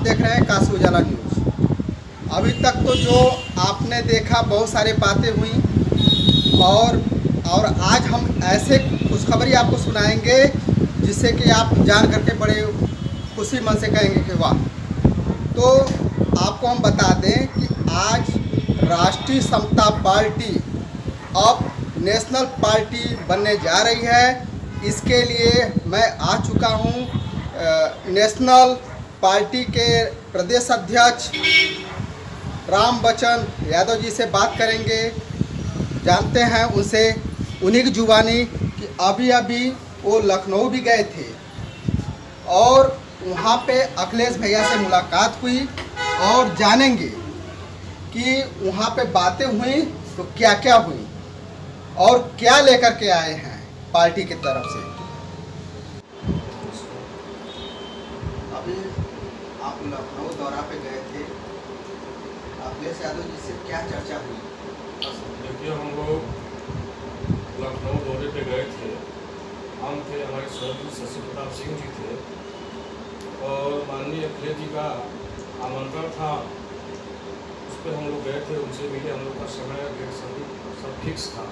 आप देख रहे हैं काशी उजाला न्यूज़। अभी तक तो जो आपने देखा बहुत सारी बातें हुई और आज हम ऐसे खुशखबरी आपको सुनाएंगे जिससे कि आप जान करके बड़े खुशी मन से कहेंगे कि वाह। तो आपको हम बता दें कि आज राष्ट्रीय समता पार्टी अब नेशनल पार्टी बनने जा रही है। इसके लिए मैं आ चुका हूँ नेशनल पार्टी के प्रदेश अध्यक्ष रामबचन यादव जी से बात करेंगे। जानते हैं उनसे उन्हीं की जुबानी कि अभी वो लखनऊ भी गए थे और वहाँ पे अखिलेश भैया से मुलाकात हुई और जानेंगे कि वहाँ पे बातें हुई तो क्या क्या हुई और क्या लेकर के आए हैं पार्टी की तरफ से। अभी आप लखनऊ दौरा पे गए थे, अखिलेश यादव जी से क्या चर्चा हुई? देखिए, हम लोग लखनऊ दौरे पे गए थे। हम थे, हमारे स्वर्गीय शशि प्रताप सिंह जी थे और माननीय अखिलेश जी का आमंत्रण था, उस पर हम लोग गए थे, उनसे मिले। हम लोग का समय डेट सब फिक्स था।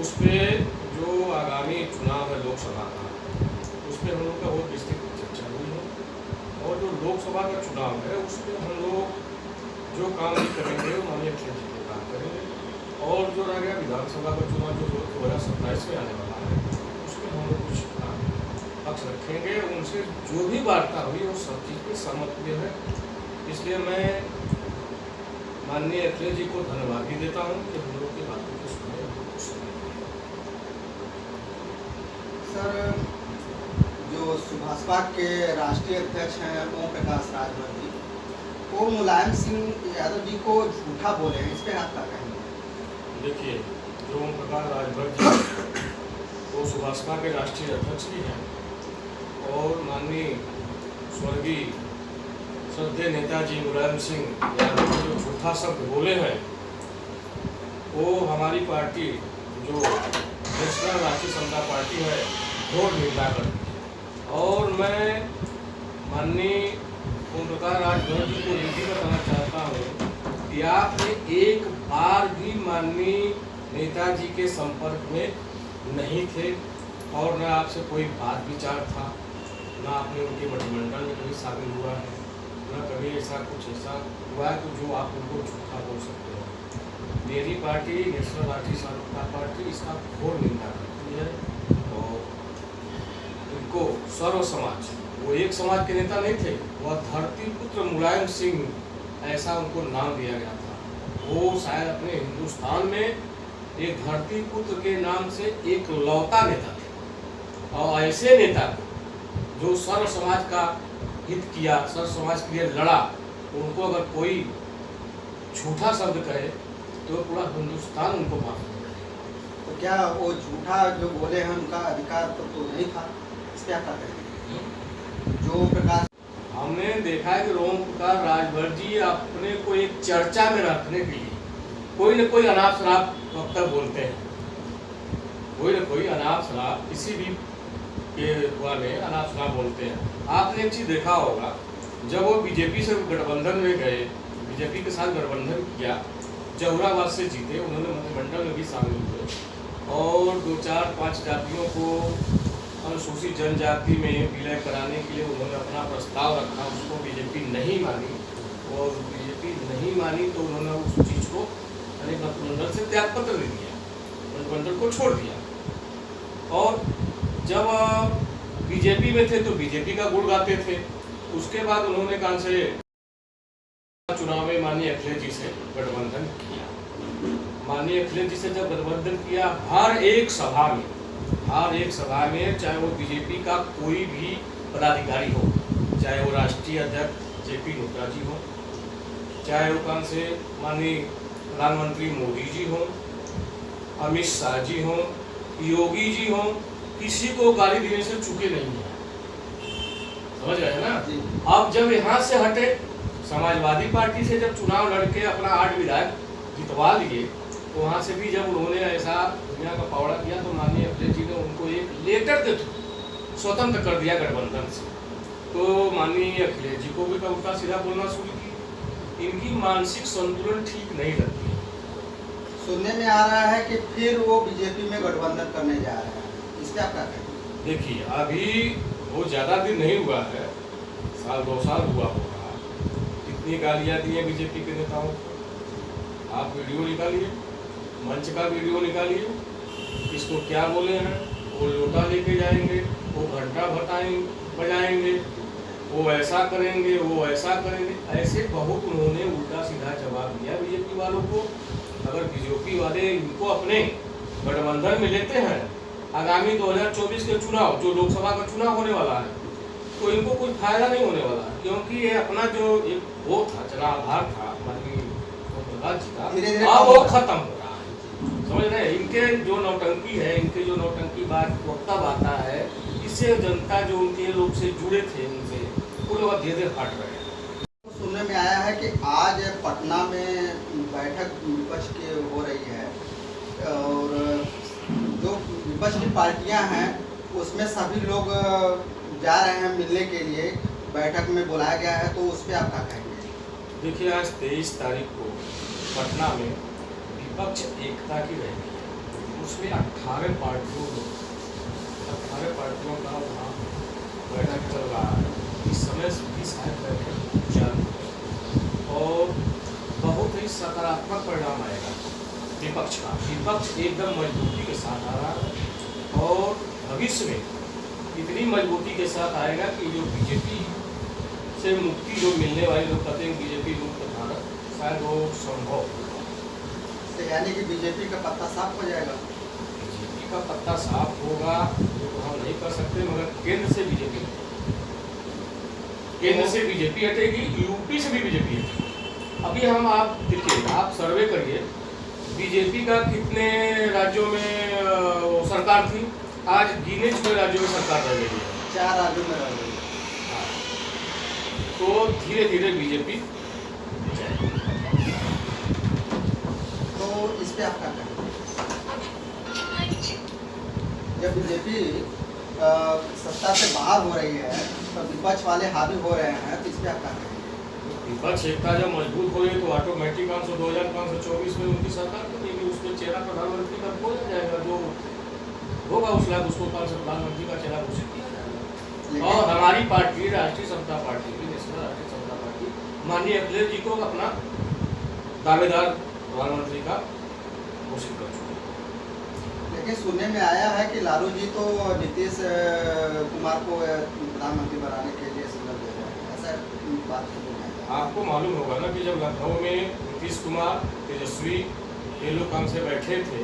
उस पर जो आगामी चुनाव है लोकसभा का, उस पर हम लोग का बहुत विस्तृत चर्चा हुई है। और जो लोकसभा का चुनाव है उस पर हम लोग जो काम भी करेंगे वो माननीय अखिलेश जी के काम करेंगे। और जो रह गया विधानसभा का चुनाव जो 2027 में आने वाला है, उसमें हम लोग कुछ पक्ष रखेंगे। उनसे जो भी वार्ता हुई वो सब चीज़ पे सहमत हुए हैं। इसलिए मैं माननीय अखिलेश जी को धन्यवाद भी देता हूँ कि हम लोग की बातों को सुने। सर, जो भाजपा के राष्ट्रीय अध्यक्ष हैं ओम प्रकाश राजभर जी, वो मुलायम सिंह यादव जी को झूठा बोले हैं, इस पर आप क्या कहेंगे? देखिए, जो ओम प्रकाश राजभर जी वो भाजपा के राष्ट्रीय अध्यक्ष भी हैं और माननीय स्वर्गीय श्रद्धेय नेताजी मुलायम सिंह यादव जो झूठा शब्द बोले हैं, वो हमारी पार्टी जो नेशनल राष्ट्रीय समता पार्टी है घोर निंदा करती है। और मैं माननीय ओम प्रकाश राजभर जी को ये भी बताना चाहता हूँ कि आपने एक बार भी माननीय नेताजी के संपर्क में नहीं थे और न आपसे कोई बात विचार था, न आपने उनके मंत्रिमंडल में कभी शामिल हुआ है, न कभी ऐसा कुछ ऐसा हुआ है तो जो आप उनको झूठा बोल सकते हो। मेरी पार्टी नेशनल राष्ट्रीय समता पार्टी इसका घोर निंदा करती है और इनको सर्व समाज, वो एक समाज के नेता नहीं थे, वह धरती पुत्र मुलायम सिंह ऐसा उनको नाम दिया गया था। वो शायद अपने हिंदुस्तान में एक धरती पुत्र के नाम से एक लौता नेता थे। और ऐसे नेता जो सर्व समाज का हित किया, सर्व समाज के लिए लड़ा, उनको अगर कोई झूठा शब्द कहे तो पूरा हिंदुस्तान उनको माफ करे। तो क्या वो झूठा जो बोले हैं उनका अधिकार तो नहीं था? इस पर क्या कहेंगे? जो प्रकाश हमने देखा है कि ओम प्रकाश राजभर जी अपने को एक चर्चा में रखने के लिए कोई न कोई अनाप शनाप वक्तव्य बोलते हैं, कोई न कोई अनाप शनाप किसी भी के वाले अनाप शनाप बोलते हैं। आपने एक चीज़ देखा होगा, जब वो बीजेपी से गठबंधन में गए, बीजेपी के साथ गठबंधन किया, जहुराबाद से जीते, उन्होंने मंत्रिमंडल में भी शामिल हुए और 2-4-5 जातियों को अनुसूचित जनजाति में विलय कराने के लिए उन्होंने अपना प्रस्ताव रखा। उसको बीजेपी नहीं मानी और बीजेपी नहीं मानी तो उन्होंने उस चीज़ को मंत्रिमंडल से त्यागपत्र दे दिया, मंत्रिमंडल को छोड़ दिया। और जब बीजेपी में थे तो बीजेपी का गुण गाते थे। उसके बाद उन्होंने कहां से चुनाव में माननीय अखिलेश जी से गठबंधन किया। माननीय अखिलेश जी से जब गठबंधन किया, हर एक सभा में चाहे वो बीजेपी का कोई भी पदाधिकारी हो, चाहे वो राष्ट्रीय अध्यक्ष जेपी नड्डा जी हो, चाहे वो कहां से माननीय प्रधानमंत्री मोदी जी हो, अमित शाह जी हो, योगी जी हो, किसी को गाली देने से चुके नहीं है। समझ गए ना? अब जब यहाँ से हटे, समाजवादी पार्टी से जब चुनाव लड़के अपना 8 विधायक जितवा लिए, तो वहाँ से भी जब उन्होंने ऐसा दुनिया का पौड़ा किया तो माननीय अखिलेश जी ने उनको एक लेटर के थ्रू स्वतंत्र कर दिया गठबंधन से। तो माननीय अखिलेश जी को भी उल्टा सीधा बोलना शुरू की। इनकी मानसिक संतुलन ठीक नहीं रहती। सुनने में आ रहा है कि फिर वो बीजेपी में गठबंधन करने जा रहे हैं, इस पे आप क्या कहेंगे? देखिए, अभी वो ज़्यादा दिन नहीं हुआ है, साल 2 साल हुआ होगा। कितनी गालियाँ दी हैं बीजेपी के नेताओं को। आप वीडियो निकालिए, मंच का वीडियो निकालिए, इसको क्या बोले हैं। वो लोटा लेके जाएंगे, वो घंटा बजाएंगे, वो ऐसा करेंगे, वो ऐसा करेंगे। ऐसे बहुत उन्होंने उल्टा सीधा जवाब दिया बीजेपी वालों को। अगर बीजेपी वाले इनको अपने गठबंधन में लेते हैं, आगामी 2024 के चुनाव, जो लोकसभा का चुनाव होने वाला है, तो इनको कोई फायदा नहीं होने वाला है। क्योंकि ये अपना जो एक वो था, जनाधार था माननीय प्रहलाद जी का, अब वो खत्म हो रहा है। समझ रहे हैं? इनके जो नौटंकी है, इनके जो नौटंकी बात वक्तव्य आता है, इससे जनता जो उनके लोग से जुड़े थे, उनसे वो लोग धीरे धीरे हट रहे हैं। सुनने में आया है कि आज पटना में बैठक विपक्ष की हो रही है और जो विपक्ष की पार्टियां हैं उसमें सभी लोग जा रहे हैं मिलने के लिए, बैठक में बुलाया गया है, तो उस पर आप क्या कहेंगे? देखिए, आज 23 तारीख को पटना में विपक्ष एकता की रैली है। उसमें 18 पार्टियों का वहाँ बैठक चल रहा है। इस समय भी शायद बैठक चालू है और बहुत ही सकारात्मक परिणाम आएगा विपक्ष का। विपक्ष एकदम मजबूती के साथ आ रहा है और भविष्य में इतनी मजबूती के साथ आएगा कि जो बीजेपी से मुक्ति जो मिलने वाले लोग कहते हैं बीजेपी मुक्त भारत, शायद वो संभव। तो यानी कि बीजेपी का पत्ता साफ हो जाएगा? बीजेपी का पत्ता साफ होगा तो हम नहीं कर सकते, मगर केंद्र से बीजेपी हटेगी, यूपी से भी बीजेपी हटेगी। अभी हम आप देखिए, आप सर्वे करिए, बीजेपी का कितने राज्यों में सरकार थी, आज गिने चुने राज्यों में सरकार रह गई है। 4 राज्यों में रह गई। तो धीरे धीरे बीजेपी तो इस पे आप क्या कहेंगे? जब बीजेपी सत्ता से बाहर हो रही है तो विपक्ष वाले हावी हो रहे हैं, तो इस पे आप क्या कहेंगे? विपक्ष एकता जब मजबूत हो रही तो ऑटोमेटिक 2024 में उनकी सरकार बनेगी। उसमें चेहरा प्रधानमंत्री का बोला जाएगा, जो होगा उस लाख उसको प्रधानमंत्री का चेहरा घोषित किया जाएगा। और हमारी पार्टी राष्ट्रीय समता पार्टी, नेशनल राष्ट्रीय समता पार्टी, माननीय अखिलेश जी को अपना दावेदार प्रधानमंत्री का घोषित कर चुके। लेकिन सुनने में आया है कि लालू जी तो नीतीश कुमार को प्रधानमंत्री बनाने के लिए सिग्नल दे रहे हैं, ऐसा बात है? आपको मालूम होगा ना कि जब लखनऊ में नीतीश कुमार, तेजस्वी ये लोग हमसे बैठे थे,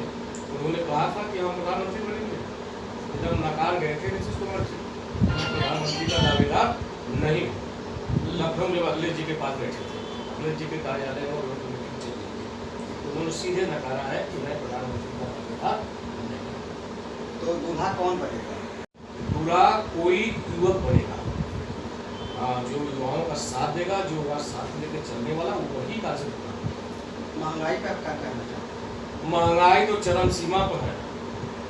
उन्होंने कहा था कि हम प्रधानमंत्री बनेंगे। जब नकार गए थे नीतीश कुमार जी, प्रधानमंत्री का दावेदार नहीं। लखनऊ में अखिलेश जी के पास बैठे थे, अखिलेश जी के कार्यालय में उन्होंने मीटिंग चली थी, उन्होंने सीधे नकारा है कि मैं प्रधानमंत्री का दावेदार नहीं। तो दूल्हा कौन बनेगा? दूल्हा कोई युवक बनेगा, जो युवाओं का साथ देगा, जो वह साथ लेकर चलने वाला, वो वही का सकता। महंगाई पे आप क्या कहना चाहते हैं? महंगाई तो चरम सीमा पर है,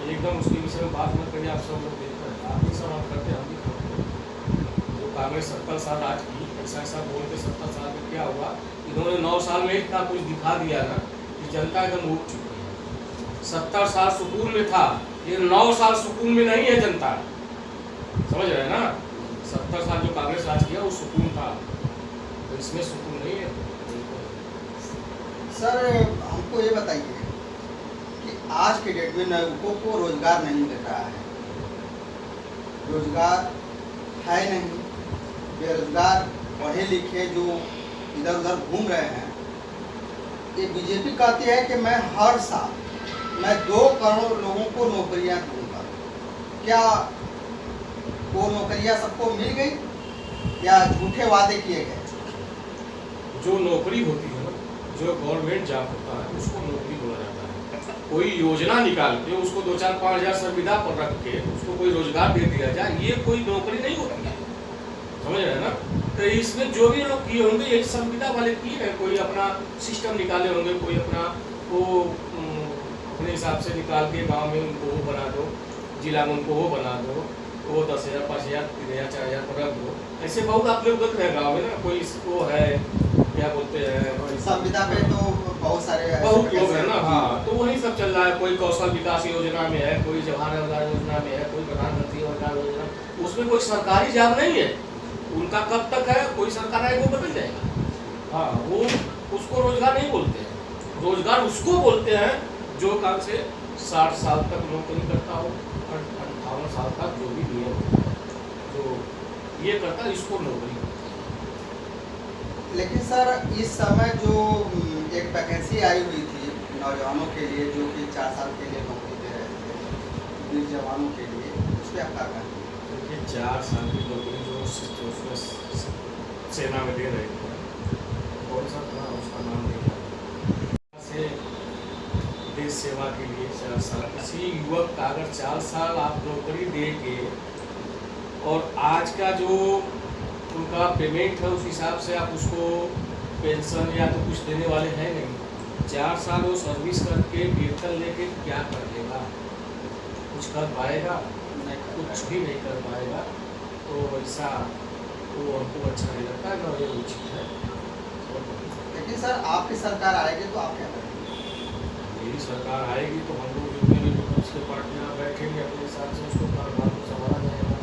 एकदम उसके विषय में बात मत करिए। आप सब लोग देख रहे हैं, आप भी सब करते हैं, हम भी करते। जो कांग्रेस 70 साल आज की ऐसा बोल के 70 साल में क्या हुआ, इन्होंने 9 साल में इतना कुछ दिखा दिया ना कि जनता एकदम उठ चुकी है। 70 साल सुकून में था, ये 9 साल सुकून में नहीं है जनता, समझ रहे हैं ना? 70 साल जो कांग्रेस राज किया वो सुकून था, तो इसमें सुकून नहीं है। सर हमको ये बताइए कि आज के डेट में नौजवानों को रोजगार नहीं मिल रहा है, रोजगार है नहीं, बेरोजगार पढ़े लिखे जो इधर उधर घूम रहे हैं। ये बीजेपी कहती है कि मैं हर साल 2 करोड़ लोगों को नौकरियां दूंगा। क्या वो नौकरियां सबको मिल गई या झूठे वादे किए गए? जो नौकरी होती है ना, जो गवर्नमेंट जॉब होता है उसको नौकरी बोला जाता है। कोई योजना निकाल के उसको 2-4-5 हज़ार संविदा पर रख के उसको कोई रोजगार दे दिया जाए, ये कोई नौकरी नहीं होती है, समझ रहे हैं ना? तो इसमें जो भी लोग किए होंगे यही संविदा वाले किए हैं। कोई अपना सिस्टम निकाले होंगे, कोई अपना वो अपने हिसाब से निकाल के गाँव में उनको वो बना दो, जिला में उनको वो बना दो, वो 10,000 5,000 3,000 4,000 पर रख दो। ऐसे बहुत आप लोग देख रहे हैं गाँव में ना, कोई वो है क्या बोलते हैं संविदा पे तो बहुत सारे ऐसे बहुत लोग वैकेंसी है ना। हैं। हाँ, तो वही सब चल रहा है। कोई कौशल विकास योजना में है, कोई जवाहर नवोदय योजना में है, कोई प्रधानमंत्री रोजगार योजना। उसमें कोई सरकारी जॉब नहीं है उनका। कब तक है, कोई सरकार आएगी वो बदल जाएगा। हाँ, वो उसको रोजगार नहीं बोलते हैं। रोजगार उसको बोलते हैं जो काम से 60 साल तक नौकरी करता हो और 58 साल तक जो भी नियम होता है, जो ये करता है, इसको नौकरी होती है। लेकिन सर इस समय जो एक वैकेंसी आई हुई थी नौजवानों के लिए, जो कि 4 साल के लिए नौकरी दे रहे थे वीर जवानों के लिए, उस पर आप क्या कहें? देखिए 4 साल की नौकरी जो उसमें सेना में दे रहे थे, कौन सा था उसका नाम नहीं था, से देश सेवा के लिए 4 साल। किसी युवक का अगर 4 साल आप नौकरी दे के, और आज का जो उनका पेमेंट है उस हिसाब से आप उसको पेंशन या तो कुछ देने वाले हैं नहीं। 4 साल वो सर्विस करके वेतन लेके क्या कर लेगा? कुछ कर पाएगा? कुछ भी नहीं कर पाएगा। तो ऐसा वो हमको अच्छा नहीं लगता है, ना ये उचित है। लेकिन सर आपकी सरकार आएगी तो आप क्या करेंगे? मेरी सरकार आएगी तो हम लोग जितने भी विपक्ष के पार्टियाँ बैठेंगे, अपने हिसाब से उसको कारोबार को संभाला जाएगा,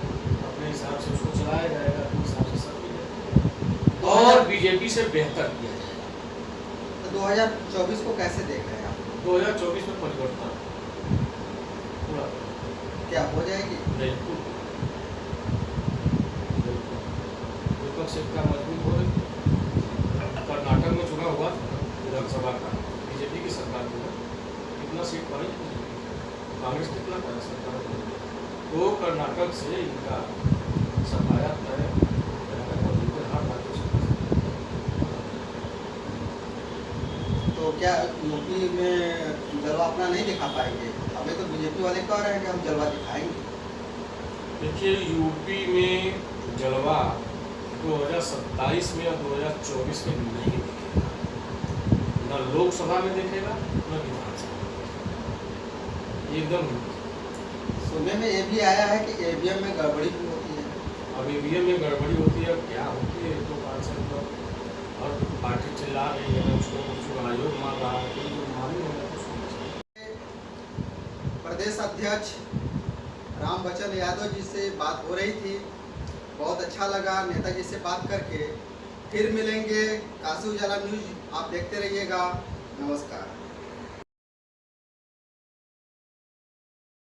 अपने हिसाब से उसको चलाया जाएगा, अपने हिसाब से सब कुछ, और बीजेपी से बेहतर किया जाएगा। तो 2024 को कैसे देख रहे हैं आप? 2024 में परिवर्तन पूरा क्या हो जाएगी? बिल्कुल विपक्ष इतना मजबूत हो रही। कर्नाटक में चुनाव हुआ था विधानसभा का, बीजेपी की सरकार में कितना सीट पाई, कांग्रेस कितना पाया सरकार में, तो कर्नाटक से इनका सफाया तय तो क्या यूपी में जलवा अपना नहीं दिखा पाएंगे? अभी तो बीजेपी वाले कह रहे हैं कि हम जलवा दिखाएंगे। देखिए यूपी में जलवा 2027 में और 2024 में नहीं दिखेगा, न लोकसभा में दिखेगा न विधानसभा में, एकदम। सुनने में ये भी आया है कि ईवीएम में गड़बड़ी भी होती है। अब ईवीएम में गड़बड़ी होती है, क्या होती है तो 500 लोग और पार्टी चिल्ला रही है, उसको चुनाव आयोग मार रहा है, तो जो मालूम होगा तो प्रदेश अध्यक्ष रामबचन यादव जी से बात हो रही थी, बहुत अच्छा लगा नेताजी से बात करके। फिर मिलेंगे। काशी उजाला न्यूज़ आप देखते रहिएगा। नमस्कार।